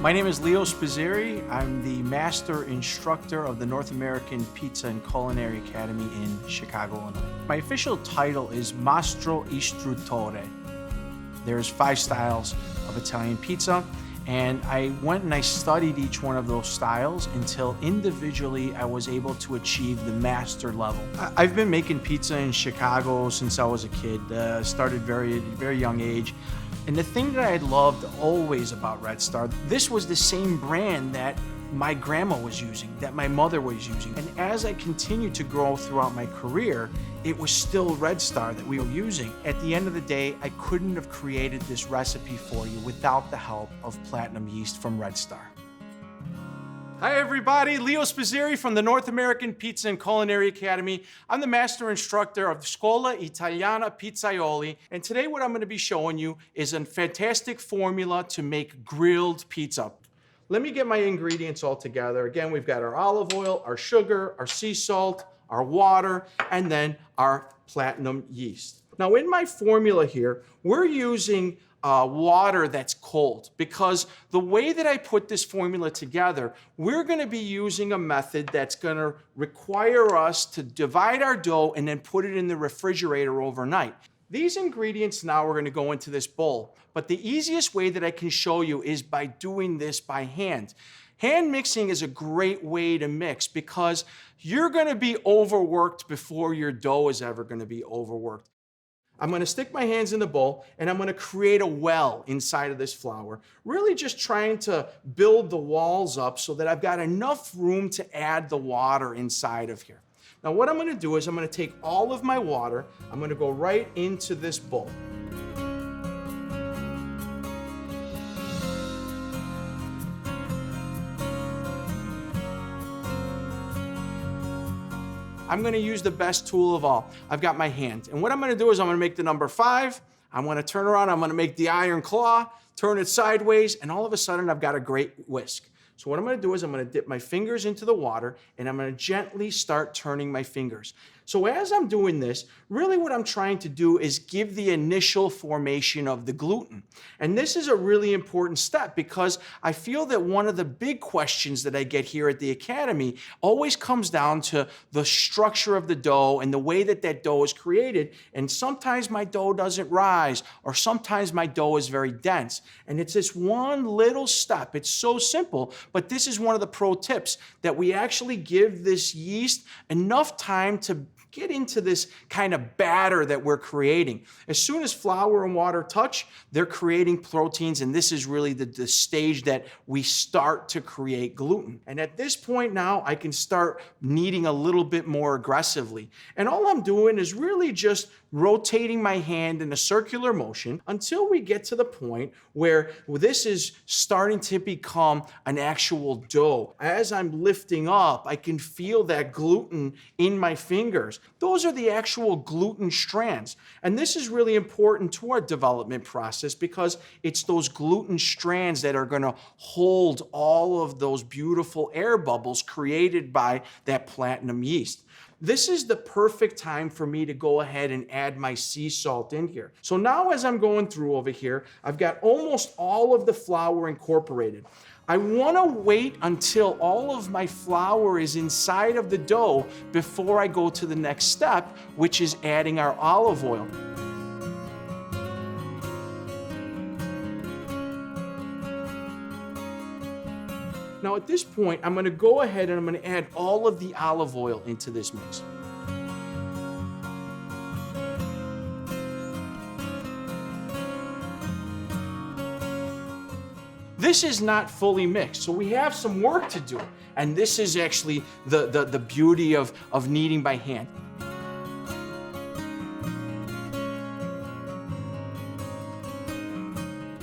My name is Leo Spizzirri. I'm the master instructor of the North American Pizza and Culinary Academy in Chicago, Illinois. My official title is Mastro Istruttore. There's 5 styles of Italian pizza, and I went and I studied each one of those styles until individually I was able to achieve the master level. I've been making pizza in Chicago since I was a kid. Started very young age. And the thing that I loved always about Red Star, this was the same brand that my grandma was using, that my mother was using. And as I continued to grow throughout my career, it was still Red Star that we were using. At the end of the day, I couldn't have created this recipe for you without the help of Platinum Yeast from Red Star. Hi everybody, Leo Spizzirri from the North American Pizza and Culinary Academy. I'm the master instructor of Scuola Italiana Pizzaioli, and today what I'm going to be showing you is a fantastic formula to make grilled pizza. Let me get my ingredients all together. Again, we've got our olive oil, our sugar, our sea salt, our water, and then our platinum yeast. Now in my formula here, we're using water that's cold, because the way that I put this formula together, we're going to be using a method that's going to require us to divide our dough and then put it in the refrigerator overnight. These ingredients now are going to go into this bowl, but the easiest way that I can show you is by doing this by hand. Hand mixing is a great way to mix because you're going to be overworked before your dough is ever going to be overworked. I'm going to stick my hands in the bowl and I'm going to create a well inside of this flour, really just trying to build the walls up so that I've got enough room to add the water inside of here. Now what I'm going to do is I'm going to take all of my water, I'm going to go right into this bowl. I'm going to use the best tool of all. I've got my hand. And what I'm going to do is I'm going to make the number 5. I'm going to turn around. I'm going to make the iron claw, turn it sideways, and all of a sudden I've got a great whisk. So what I'm going to do is I'm going to dip my fingers into the water and I'm going to gently start turning my fingers. So as I'm doing this, really what I'm trying to do is give the initial formation of the gluten. And this is a really important step because I feel that one of the big questions that I get here at the Academy always comes down to the structure of the dough and the way that that dough is created. And sometimes my dough doesn't rise, or sometimes my dough is very dense. And it's this one little step. It's so simple, but this is one of the pro tips, that we actually give this yeast enough time to get into this kind of batter that we're creating. As soon as flour and water touch, they're creating proteins, and this is really the stage that we start to create gluten. And at this point now, I can start kneading a little bit more aggressively. And all I'm doing is really just rotating my hand in a circular motion until we get to the point where this is starting to become an actual dough. As I'm lifting up, I can feel that gluten in my fingers. Those are the actual gluten strands. And this is really important to our development process because it's those gluten strands that are going to hold all of those beautiful air bubbles created by that platinum yeast. This is the perfect time for me to go ahead and add my sea salt in here. So now as I'm going through over here, I've got almost all of the flour incorporated. I want to wait until all of my flour is inside of the dough before I go to the next step, which is adding our olive oil. Now at this point, I'm going to go ahead and I'm going to add all of the olive oil into this mix. This is not fully mixed, so we have some work to do. And this is actually the beauty of kneading by hand.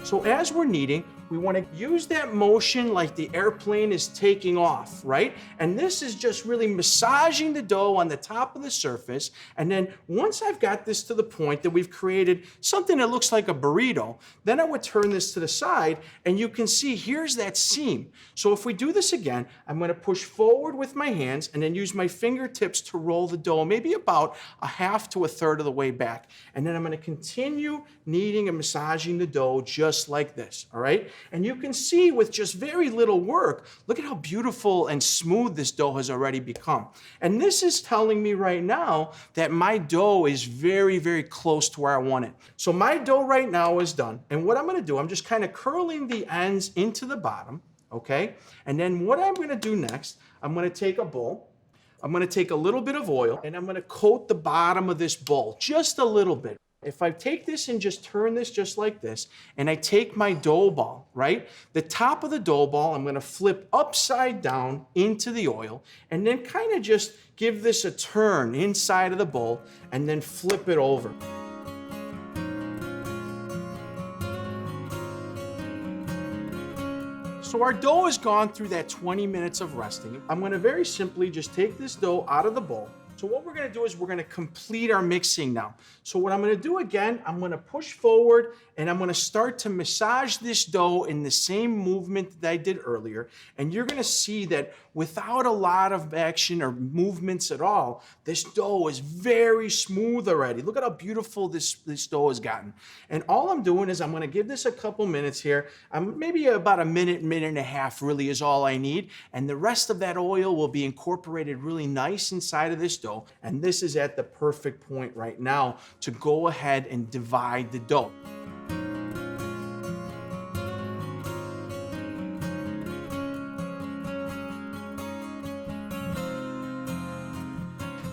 So as we're kneading, we want to use that motion like the airplane is taking off, right? And this is just really massaging the dough on the top of the surface. And then once I've got this to the point that we've created something that looks like a burrito, then I would turn this to the side and you can see here's that seam. So if we do this again, I'm going to push forward with my hands and then use my fingertips to roll the dough, maybe about a half to a third of the way back. And then I'm going to continue kneading and massaging the dough just like this, all right? And you can see with just very little work, look at how beautiful and smooth this dough has already become. And this is telling me right now that my dough is very, very close to where I want it. So my dough right now is done. And what I'm gonna do, I'm just kind of curling the ends into the bottom, okay? And then what I'm gonna do next, I'm gonna take a bowl, I'm gonna take a little bit of oil, and I'm gonna coat the bottom of this bowl, just a little bit. If I take this and just turn this just like this, and I take my dough ball, right? The top of the dough ball, I'm gonna flip upside down into the oil, and then kind of just give this a turn inside of the bowl, and then flip it over. So our dough has gone through that 20 minutes of resting. I'm gonna very simply just take this dough out of the bowl. So what we're gonna do is we're gonna complete our mixing now. So what I'm gonna do again, I'm gonna push forward and I'm gonna start to massage this dough in the same movement that I did earlier. And you're gonna see that without a lot of action or movements at all, this dough is very smooth already. Look at how beautiful this dough has gotten. And all I'm doing is I'm gonna give this a couple minutes here. Maybe about a minute, minute and a half really is all I need. And the rest of that oil will be incorporated really nice inside of this dough. And this is at the perfect point right now to go ahead and divide the dough.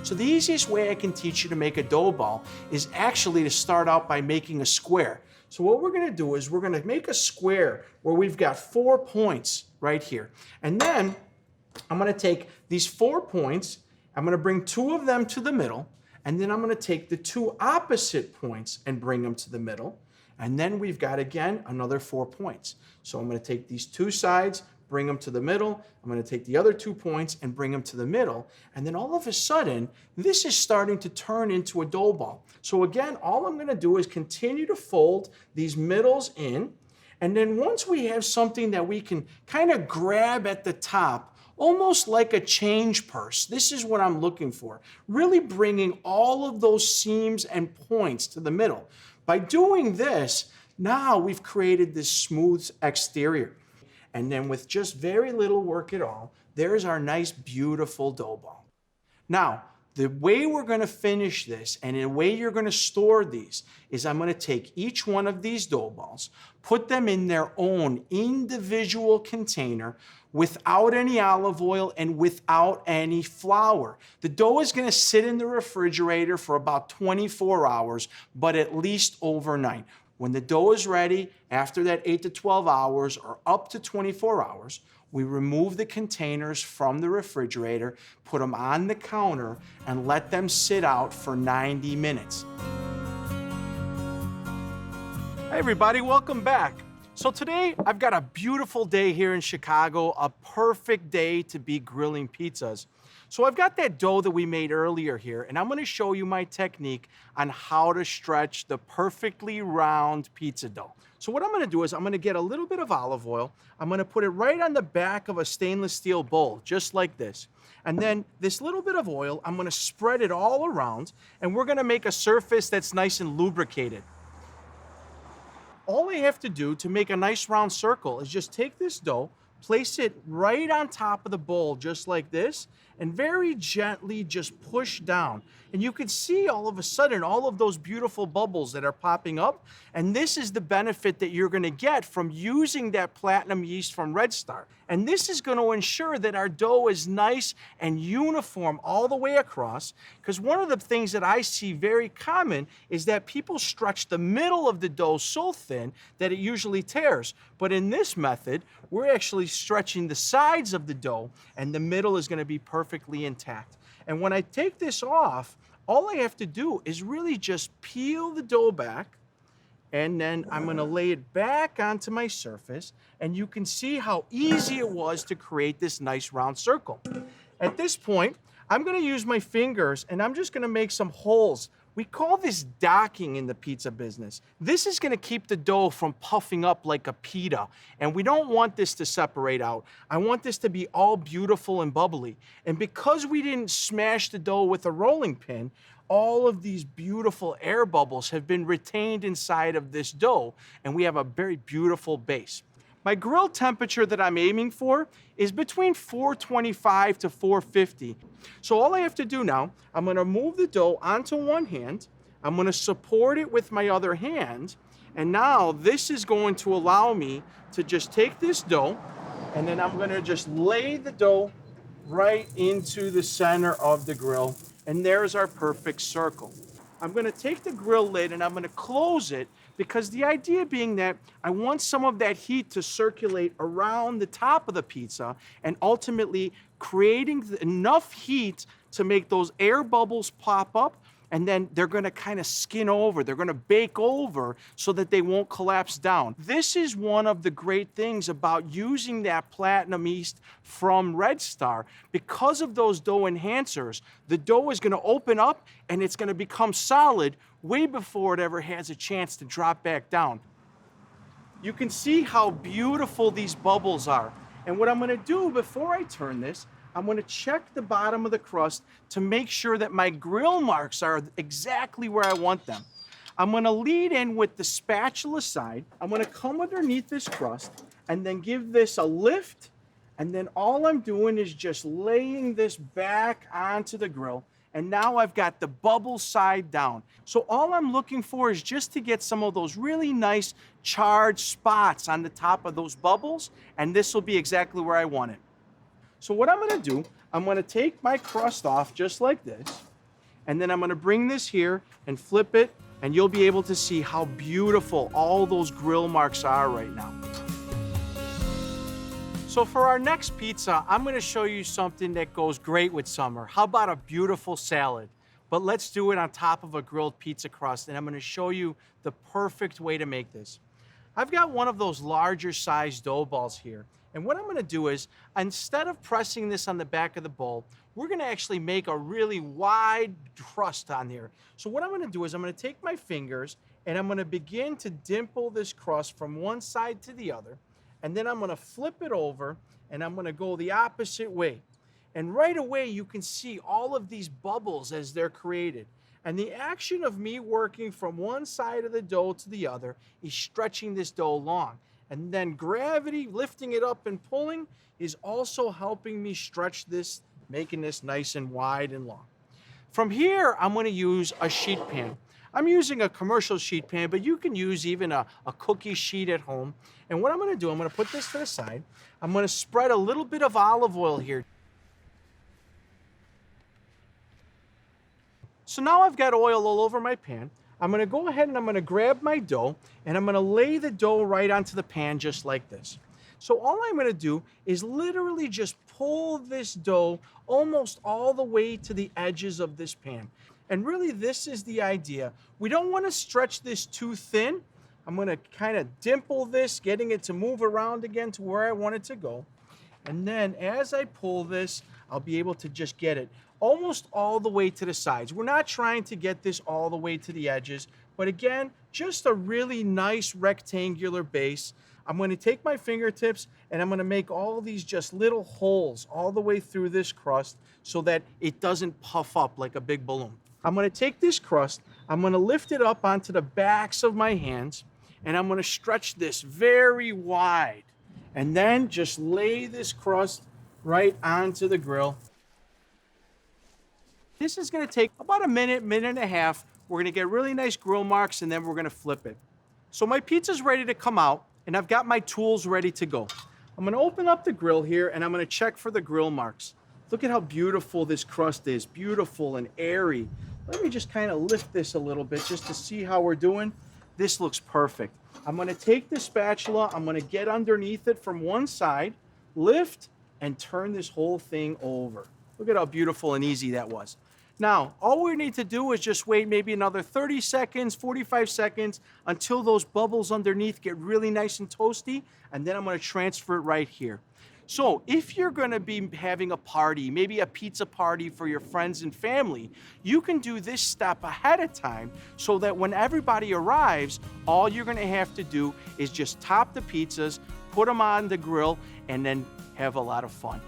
So the easiest way I can teach you to make a dough ball is actually to start out by making a square. So what we're gonna do is we're gonna make a square where we've got 4 points right here. And then I'm gonna take these 4 points, I'm gonna bring 2 of them to the middle, and then I'm gonna take the 2 opposite points and bring them to the middle. And then we've got, again, another 4 points. So I'm gonna take these 2 sides, bring them to the middle. I'm gonna take the other 2 points and bring them to the middle. And then all of a sudden, this is starting to turn into a dough ball. So again, all I'm gonna do is continue to fold these middles in. And then once we have something that we can kind of grab at the top, almost like a change purse. This is what I'm looking for. Really bringing all of those seams and points to the middle. By doing this, now we've created this smooth exterior. And then with just very little work at all, there's our nice, beautiful dough ball. Now, the way we're gonna finish this and the way you're gonna store these is I'm gonna take each one of these dough balls, put them in their own individual container without any olive oil and without any flour. The dough is gonna sit in the refrigerator for about 24 hours, but at least overnight. When the dough is ready, after that 8 to 12 hours or up to 24 hours, we remove the containers from the refrigerator, put them on the counter, and let them sit out for 90 minutes. Hey everybody, welcome back. So today, I've got a beautiful day here in Chicago, a perfect day to be grilling pizzas. So I've got that dough that we made earlier here, and I'm gonna show you my technique on how to stretch the perfectly round pizza dough. So what I'm gonna do is I'm gonna get a little bit of olive oil, I'm gonna put it right on the back of a stainless steel bowl, just like this. And then this little bit of oil, I'm gonna spread it all around, and we're gonna make a surface that's nice and lubricated. All I have to do to make a nice round circle is just take this dough, place it right on top of the bowl, just like this, and very gently just push down. And you can see all of a sudden all of those beautiful bubbles that are popping up. And this is the benefit that you're gonna get from using that platinum yeast from Red Star. And this is gonna ensure that our dough is nice and uniform all the way across, because one of the things that I see very common is that people stretch the middle of the dough so thin that it usually tears. But in this method, we're actually stretching the sides of the dough, and the middle is gonna be perfectly intact. And when I take this off, all I have to do is really just peel the dough back, and then I'm gonna lay it back onto my surface, and you can see how easy it was to create this nice round circle. At this point, I'm gonna use my fingers, and I'm just gonna make some holes. We call this docking in the pizza business. This is gonna keep the dough from puffing up like a pita, and we don't want this to separate out. I want this to be all beautiful and bubbly. And because we didn't smash the dough with a rolling pin, all of these beautiful air bubbles have been retained inside of this dough, and we have a very beautiful base. My grill temperature that I'm aiming for is between 425 to 450. So all I have to do now, I'm gonna move the dough onto one hand, I'm gonna support it with my other hand, and now this is going to allow me to just take this dough, and then I'm gonna just lay the dough right into the center of the grill, and there's our perfect circle. I'm gonna take the grill lid and I'm gonna close it, because the idea being that I want some of that heat to circulate around the top of the pizza and ultimately creating enough heat to make those air bubbles pop up, and then they're gonna kind of skin over, they're gonna bake over so that they won't collapse down. This is one of the great things about using that platinum yeast from Red Star. Because of those dough enhancers, the dough is gonna open up and it's gonna become solid way before it ever has a chance to drop back down. You can see how beautiful these bubbles are. And what I'm gonna do before I turn this, I'm gonna check the bottom of the crust to make sure that my grill marks are exactly where I want them. I'm gonna lead in with the spatula side. I'm gonna come underneath this crust and then give this a lift. And then all I'm doing is just laying this back onto the grill. And now I've got the bubble side down. So all I'm looking for is just to get some of those really nice charred spots on the top of those bubbles. And this will be exactly where I want it. So what I'm gonna do, I'm gonna take my crust off just like this, and then I'm gonna bring this here and flip it, and you'll be able to see how beautiful all those grill marks are right now. So for our next pizza, I'm gonna show you something that goes great with summer. How about a beautiful salad? But let's do it on top of a grilled pizza crust, and I'm gonna show you the perfect way to make this. I've got one of those larger size dough balls here. And what I'm gonna do is, instead of pressing this on the back of the bowl, we're gonna actually make a really wide crust on here. So what I'm gonna do is I'm gonna take my fingers and I'm gonna begin to dimple this crust from one side to the other. And then I'm gonna flip it over and I'm gonna go the opposite way. And right away, you can see all of these bubbles as they're created. And the action of me working from one side of the dough to the other is stretching this dough long. And then gravity, lifting it up and pulling, is also helping me stretch this, making this nice and wide and long. From here, I'm gonna use a sheet pan. I'm using a commercial sheet pan, but you can use even a cookie sheet at home. And what I'm gonna do, I'm gonna put this to the side. I'm gonna spread a little bit of olive oil here. So now I've got oil all over my pan. I'm gonna go ahead and I'm gonna grab my dough and I'm gonna lay the dough right onto the pan just like this. So all I'm gonna do is literally just pull this dough almost all the way to the edges of this pan. And really this is the idea. We don't wanna stretch this too thin. I'm gonna kind of dimple this, getting it to move around again to where I want it to go. And then as I pull this, I'll be able to just get it almost all the way to the sides. We're not trying to get this all the way to the edges, but again, just a really nice rectangular base. I'm gonna take my fingertips and I'm gonna make all these just little holes all the way through this crust so that it doesn't puff up like a big balloon. I'm gonna take this crust, I'm gonna lift it up onto the backs of my hands, and I'm gonna stretch this very wide. And then just lay this crust right onto the grill. This is gonna take about a minute, minute and a half. We're gonna get really nice grill marks and then we're gonna flip it. So my pizza's ready to come out and I've got my tools ready to go. I'm gonna open up the grill here and I'm gonna check for the grill marks. Look at how beautiful this crust is, beautiful and airy. Let me just kind of lift this a little bit just to see how we're doing. This looks perfect. I'm gonna take the spatula, I'm gonna get underneath it from one side, lift, and turn this whole thing over. Look at how beautiful and easy that was. Now, all we need to do is just wait maybe another 30 seconds, 45 seconds until those bubbles underneath get really nice and toasty, and then I'm gonna transfer it right here. So if you're gonna be having a party, maybe a pizza party for your friends and family, you can do this step ahead of time so that when everybody arrives, all you're gonna have to do is just top the pizzas, put them on the grill, and then have a lot of fun.